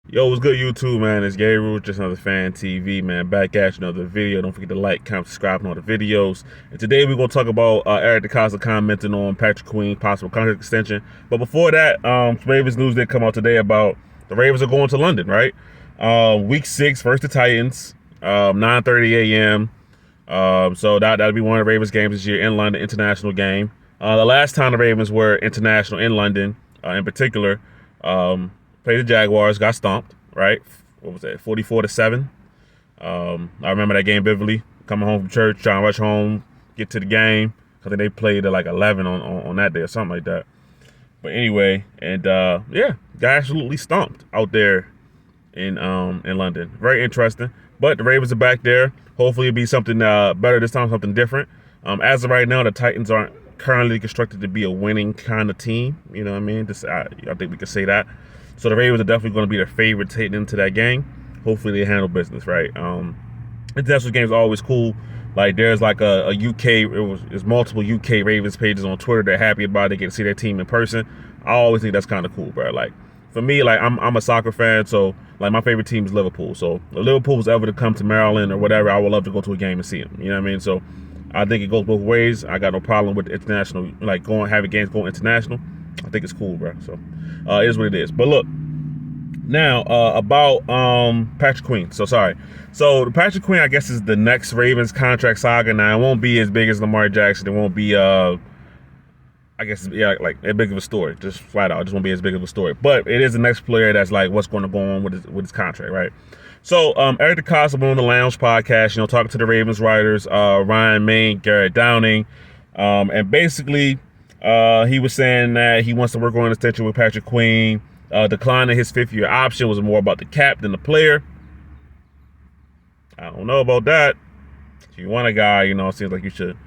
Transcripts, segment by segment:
Yo, what's good, YouTube, man? It's Gabriel, just another fan TV, man. Back at you, another video. Don't forget to like, comment, subscribe on all the videos. And today we're gonna talk about Eric Decosta commenting on Patrick Queen possible contract extension. But before that, Ravens news did come out today about the Ravens are going to London, right? Week 6 versus the Titans, 9:30 a.m. So that'll be one of the Ravens games this year in London, international game. The last time the Ravens were international in London, in particular. Played the Jaguars, got stomped, right? What was that, 44-7? I remember that game vividly. Coming home from church, trying to rush home, get to the game. I think they played at like 11 on that day or something like that. But anyway, and yeah, got absolutely stomped out there in London. Very interesting. But the Ravens are back there. Hopefully it'll be something better this time, something different. As of right now, the Titans aren't currently constructed to be a winning kind of team. You know what I mean? I think we could say that. So the Ravens are definitely going to be the favorites heading into that game. Hopefully they handle business, right? International games are always cool. Like there's like a UK, there's multiple UK Ravens pages on Twitter. They're happy about it. They get to see their team in person. I always think that's kind of cool, bro. Like for me, like I'm a soccer fan, so like my favorite team is Liverpool. So if Liverpool's ever to come to Maryland or whatever, I would love to go to a game and see them. You know what I mean? So I think it goes both ways. I got no problem with international, like having games going international. I think it's cool, bro. So it is what it is. But look, now about Patrick Queen. So the Patrick Queen, I guess, is the next Ravens contract saga. Now it won't be as big as Lamar Jackson. It won't be I guess, yeah, like as big of a story. Just flat out, it just won't be as big of a story. But it is the next player that's like what's going to go on with his contract, right? So Eric DeCosta on the Lounge podcast, talking to the Ravens writers, Ryan Main, Garrett Downing, and basically he was saying that he wants to work on an extension with Patrick Queen. Declining his fifth-year option was more about the cap than the player. I don't know about that. If you want a guy, it seems like you should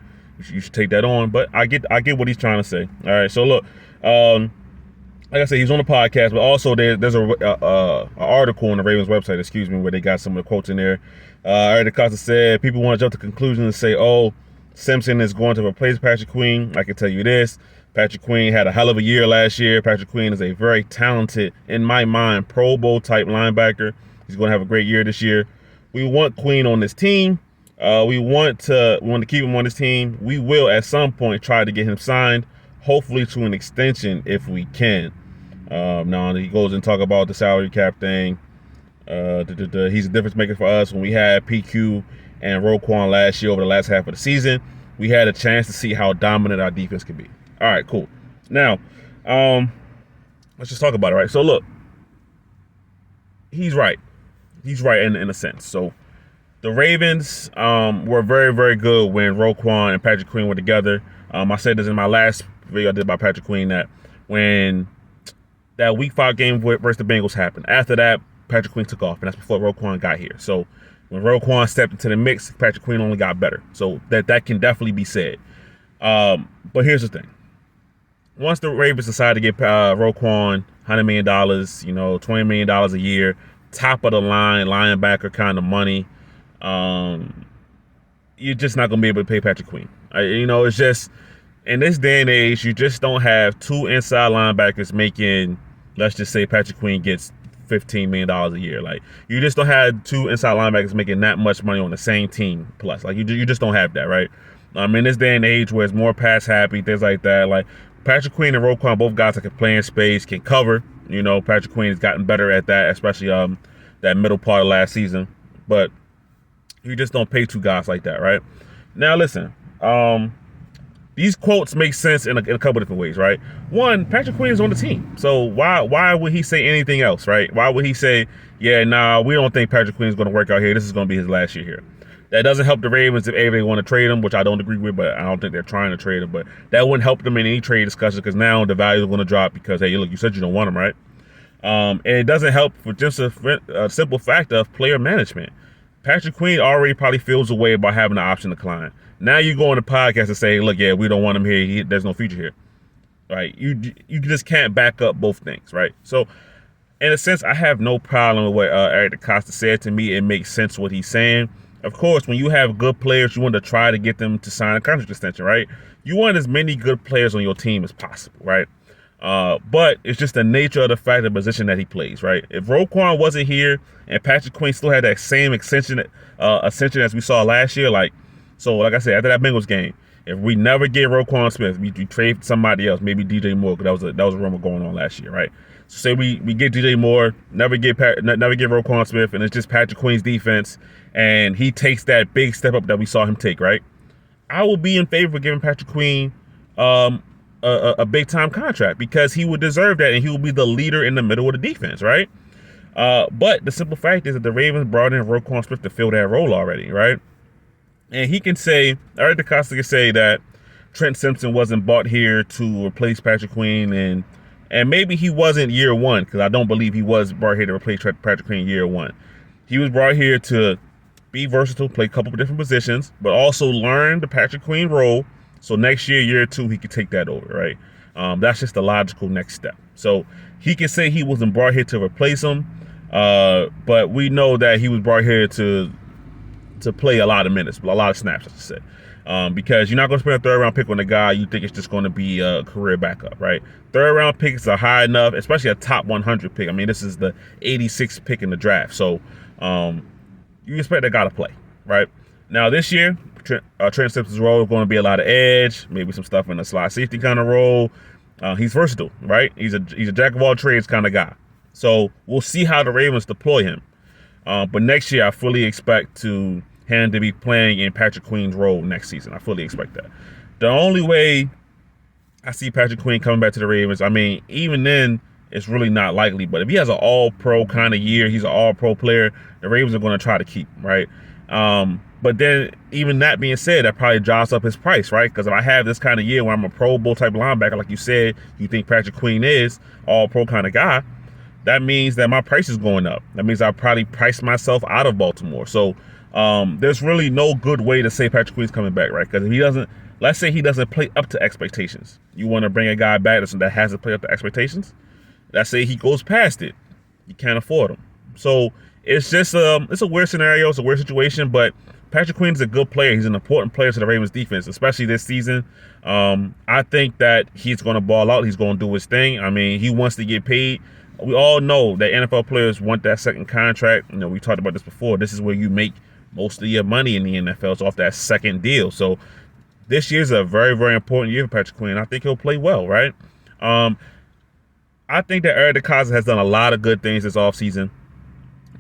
take that on. But I get what he's trying to say. All right, so look, like I said, he's on the podcast, but also there's a article on the Ravens website, where they got some of the quotes in there. Eric DeCosta said people want to jump to conclusions and say, "Oh, Simpson is going to replace Patrick Queen." I can tell you this. Patrick Queen had a hell of a year last year. Patrick Queen is a very talented, in my mind, Pro Bowl type linebacker. He's going to have a great year this year. We want Queen on this team. We want to keep him on this team. We will at some point try to get him signed, hopefully to an extension if we can. Now he goes and talk about the salary cap thing. He's a difference maker for us. When we had PQ and Roquan last year over the last half of the season, we had a chance to see how dominant our defense could be. All right, cool. Now, let's just talk about it, right? So look, he's right. He's right in a sense. So the Ravens were very, very good when Roquan and Patrick Queen were together. I said this in my last video I did about Patrick Queen, that when that Week 5 game versus the Bengals happened, after that, Patrick Queen took off, and that's before Roquan got here. So when Roquan stepped into the mix, Patrick Queen only got better. So that can definitely be said. But here's the thing. Once the Ravens decided to get Roquan $100 million, $20 million a year, top of the line linebacker kind of money, you're just not going to be able to pay Patrick Queen. It's just, in this day and age, you just don't have two inside linebackers making, let's just say Patrick Queen gets $15 million a year. Like, you just don't have two inside linebackers making that much money on the same team plus. Like, you just don't have that, right? In this day and age where it's more pass happy, things like that, like Patrick Queen and Roquan, both guys that can play in space, can cover. Patrick Queen has gotten better at that, especially that middle part of last season. But you just don't pay two guys like that, right? Now listen, these quotes make sense in a couple different ways, right? One, Patrick Queen is on the team, so why would he say anything else, right? Why would he say, yeah, nah, we don't think Patrick Queen is going to work out here. This is going to be his last year here. That doesn't help the Ravens if they want to trade him, which I don't agree with, but I don't think they're trying to trade him. But that wouldn't help them in any trade discussion, because now the value is going to drop because, hey, look, you said you don't want him, right? And it doesn't help for just a simple fact of player management. Patrick Queen already probably feels a way about having the option decline. Now you go on the podcast and say, look, yeah, we don't want him here. There's no future here, right? You just can't back up both things, right? So in a sense, I have no problem with what Eric DeCosta said. To me, it makes sense what he's saying. Of course, when you have good players, you want to try to get them to sign a contract extension, right? You want as many good players on your team as possible, right? But it's just the nature of the fact of the position that he plays, right? If Roquan wasn't here and Patrick Queen still had that same ascension as we saw last year, like I said, after that Bengals game, if we never get Roquan Smith, we trade somebody else, maybe DJ Moore, because that was a rumor going on last year, right? So say we get DJ Moore, never get Roquan Smith, and it's just Patrick Queen's defense, and he takes that big step up that we saw him take, right? I will be in favor of giving Patrick Queen a big time contract because he would deserve that and he will be the leader in the middle of the defense, right? But the simple fact is that the Ravens brought in Roquan Smith to fill that role already, right? And he can say, Eric Decosta can say that Trent Simpson wasn't bought here to replace Patrick Queen, and maybe he wasn't year one, because I don't believe he was brought here to replace Patrick Queen year one. He was brought here to be versatile, play a couple of different positions, but also learn the Patrick Queen role. So next year, year two, he could take that over, right? That's just the logical next step. So he can say he wasn't brought here to replace him, but we know that he was brought here to play a lot of minutes, a lot of snaps, I should say. Because you're not going to spend a third round pick on a guy you think it's just going to be a career backup, right? Third round picks are high enough, especially a top 100 pick. I mean, this is the 86th pick in the draft. So you expect that guy to play, right? Now, this year, Trent Simpson's role is going to be a lot of edge, maybe some stuff in a slot safety kind of role. He's versatile, right? He's a jack of all trades kind of guy. So we'll see how the Ravens deploy him. But next year, I fully expect him to be playing in Patrick Queen's role next season. I fully expect that. The only way I see Patrick Queen coming back to the Ravens, I mean, even then, it's really not likely. But if he has an all-pro kind of year, he's an all-pro player, the Ravens are going to try to keep him, right? But then, even that being said, that probably drives up his price, right? Because if I have this kind of year where I'm a Pro Bowl type linebacker, like you said, you think Patrick Queen is all-pro kind of guy, that means that my price is going up. That means I probably priced myself out of Baltimore. So there's really no good way to say Patrick Queen's coming back, right? Because if he doesn't, let's say he doesn't play up to expectations. You want to bring a guy back that hasn't played up to expectations? Let's say he goes past it. You can't afford him. So it's just it's a weird scenario. It's a weird situation, but Patrick Queen is a good player. He's an important player to the Ravens defense, especially this season. I think that he's going to ball out. He's going to do his thing. I mean, he wants to get paid. We all know that NFL players want that second contract. You know, we talked about this before. This is where you make most of your money in the NFL. It's off that second deal. So this year's a very, very important year for Patrick Queen. I think he'll play well, right? I think that Eric Decosta has done a lot of good things this offseason.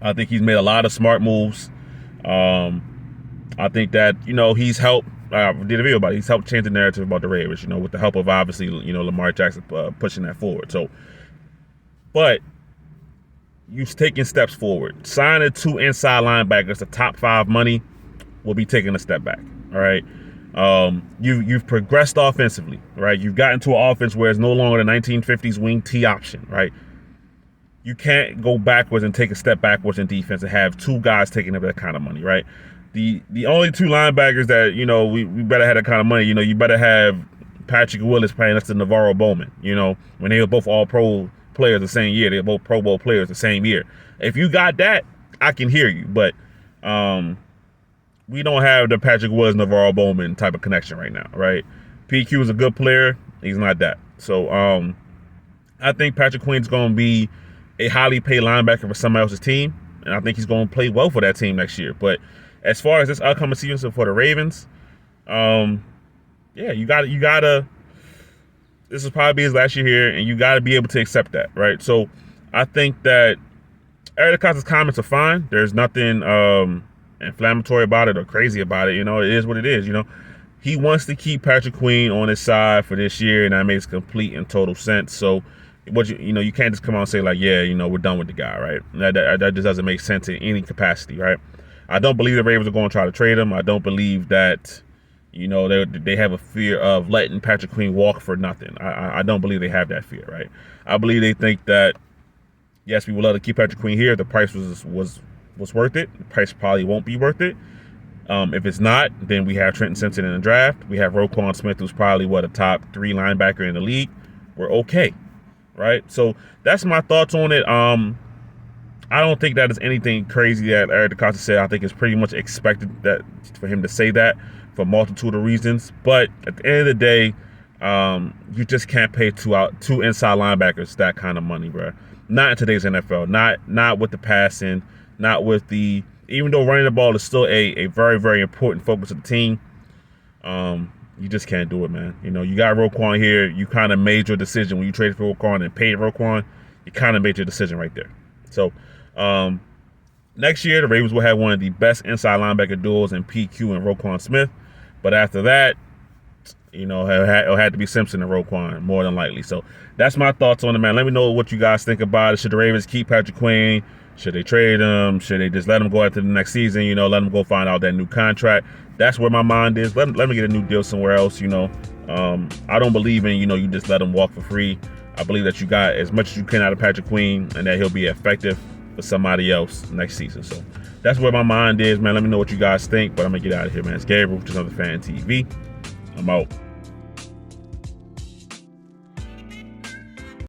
I think he's made a lot of smart moves. I think that, he's helped. I did a video about it. He's helped change the narrative about the Ravens, with the help of, obviously, Lamar Jackson pushing that forward. So, but you've taken steps forward. Signing 2 inside linebackers to top 5 money will be taking a step back. All right. You've progressed offensively, right? You've gotten to an offense where it's no longer the 1950s wing T option, right? You can't go backwards and take a step backwards in defense and have 2 guys taking up that kind of money, right? The only 2 linebackers that, we better have that kind of money, you better have Patrick Willis playing next to Navarro Bowman, when they were both all pro players the same year. They were both Pro Bowl players the same year. If you got that, I can hear you. But we don't have the Patrick Willis, Navarro Bowman type of connection right now, right? PQ is a good player. He's not that. So I think Patrick Queen's going to be a highly paid linebacker for somebody else's team, and I think he's going to play well for that team next year. But as far as this upcoming season for the Ravens, you gotta. This will probably be his last year here, and you got to be able to accept that, right? So I think that Eric Decosta's comments are fine. There's nothing inflammatory about it or crazy about it. It is what it is. He wants to keep Patrick Queen on his side for this year, and that makes complete and total sense. So, you can't just come out and say like, yeah, we're done with the guy, right? That just doesn't make sense in any capacity, right? I don't believe the Ravens are going to try to trade him. I don't believe that, they have a fear of letting Patrick Queen walk for nothing. I don't believe they have that fear, right? I believe they think that, yes, we would love to keep Patrick Queen here. The price was worth it. The price probably won't be worth it. If it's not, then we have Trenton Simpson in the draft. We have Roquan Smith, who's probably, a top 3 linebacker in the league. We're okay, right? So that's my thoughts on it. I don't think that is anything crazy that Eric Decosta said. I think it's pretty much expected that for him to say that for a multitude of reasons. But at the end of the day, You just can't pay two inside linebackers that kind of money, bro. Not in today's NFL. Not with the passing. Not with the, even though running the ball is still a very, very important focus of the team. You just can't do it, man. You know, you got Roquan here. You kind of made your decision when you traded for Roquan and paid Roquan. You kind of made your decision right there. So, next year, the Ravens will have one of the best inside linebacker duos in PQ and Roquan Smith. But after that, you know, it'll have to be Simpson and Roquan, more than likely. So that's my thoughts on it, man. Let me know what you guys think about it. Should the Ravens keep Patrick Queen? Should they trade him? Should they just let him go after the next season? You know, let him go find out that new contract. That's where my mind is. Let me get a new deal somewhere else, you know. I don't believe in, you know, you just let him walk for free. I believe that you got as much as you can out of Patrick Queen and that he'll be effective for somebody else next season. So that's where my mind is, man. Let me know what you guys think. But I'm going to get out of here, man. It's Gabriel, just another Fan TV. I'm out.